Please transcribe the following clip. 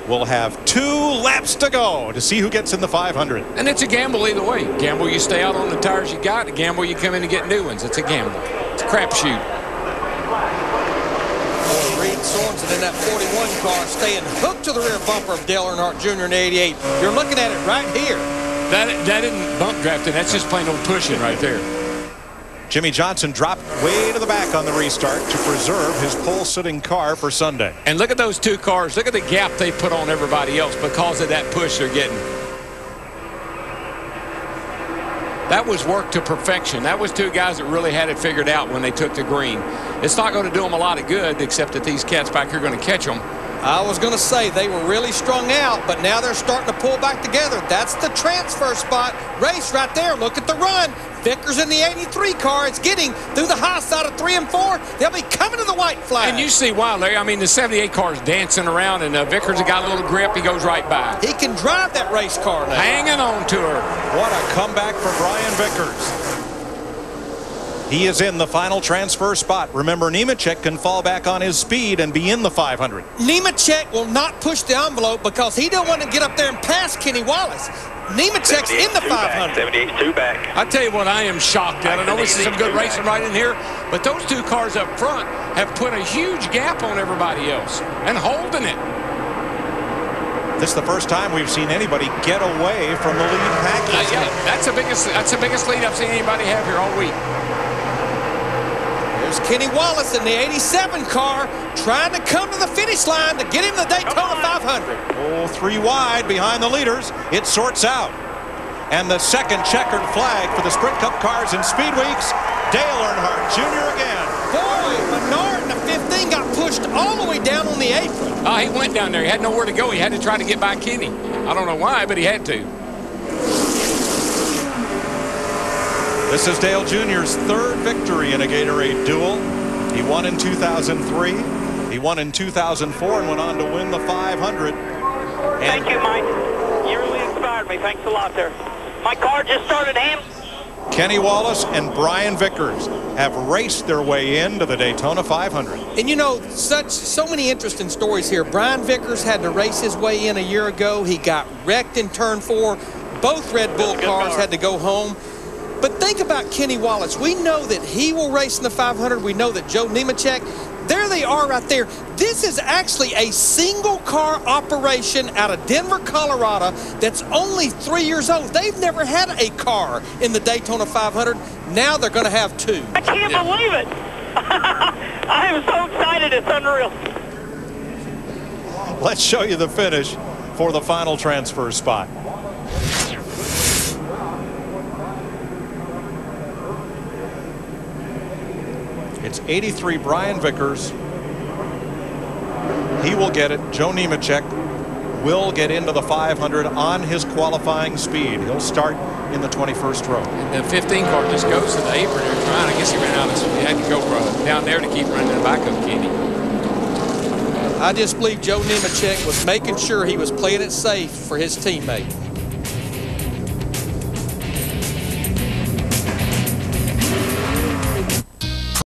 will have 2 laps to go to see who gets in the 500. And it's a gamble either way. Gamble you stay out on the tires you got. A gamble you come in and get new ones. It's a gamble. It's a crapshoot. Reed Sorensen in that 41 car staying hooked to the rear bumper of Dale Earnhardt Jr. in 88. You're looking at it right here. That isn't bump drafting. That's just plain old pushing right there. Jimmy Johnson dropped way to the back on the restart to preserve his pole-sitting car for Sunday. And look at those 2 cars. Look at the gap they put on everybody else because of that push they're getting. That was work to perfection. That was 2 guys that really had it figured out when they took the green. It's not going to do them a lot of good, except that these cats back here are going to catch them. I was going to say they were really strung out, but now they're starting to pull back together. That's the transfer spot race right there. Look at the run. Vickers in the 83 car. It's getting through the high side of 3 and 4. They'll be coming to the white flag. And you see why, Larry. I mean, the 78 car is dancing around, and Vickers has got a little grip. He goes right by. He can drive that race car now. Hanging on to her. What a comeback for Brian Vickers. He is in the final transfer spot. Remember, Nemechek can fall back on his speed and be in the 500. Nemechek will not push the envelope because he don't want to get up there and pass Kenny Wallace. Nemechek's in the 500. 78-2 back. I tell you what, I am shocked at. I know this is some good racing right in here, but those 2 cars up front have put a huge gap on everybody else and holding it. This is the first time we've seen anybody get away from the lead pack. Yeah, that's the biggest lead I've seen anybody have here all week. There's Kenny Wallace in the 87 car trying to come to the finish line to get him the Daytona 500. Oh, 3 wide behind the leaders. It sorts out. And the second checkered flag for the Sprint Cup cars in Speed Weeks. Dale Earnhardt Jr. again. Boy, Menard in the 15 got pushed all the way down on the apron. He went down there. He had nowhere to go. He had to try to get by Kenny. I don't know why, but he had to. This is Dale Jr.'s 3rd victory in a Gatorade Duel. He won in 2003. He won in 2004 and went on to win the 500. Thank you, Mike. You really inspired me. Thanks a lot there. My car just started handling. Kenny Wallace and Brian Vickers have raced their way into the Daytona 500. And you know, so many interesting stories here. Brian Vickers had to race his way in a year ago. He got wrecked in turn 4. Both Red Bull cars had to go home. But think about Kenny Wallace. We know that he will race in the 500. We know that Joe Nemechek, there they are right there. This is actually a single car operation out of Denver, Colorado that's only 3 years old. They've never had a car in the Daytona 500. Now they're going to have 2. I can't believe it. I am so excited. It's unreal. Let's show you the finish for the final transfer spot. It's 83 Brian Vickers. He will get it. Joe Nemechek will get into the 500 on his qualifying speed. He'll start in the 21st row. And the 15 car just goes to the apron there trying. I guess he ran out of, he had to go down there to keep running the back of Kenny. I just believe Joe Nemechek was making sure he was playing it safe for his teammate.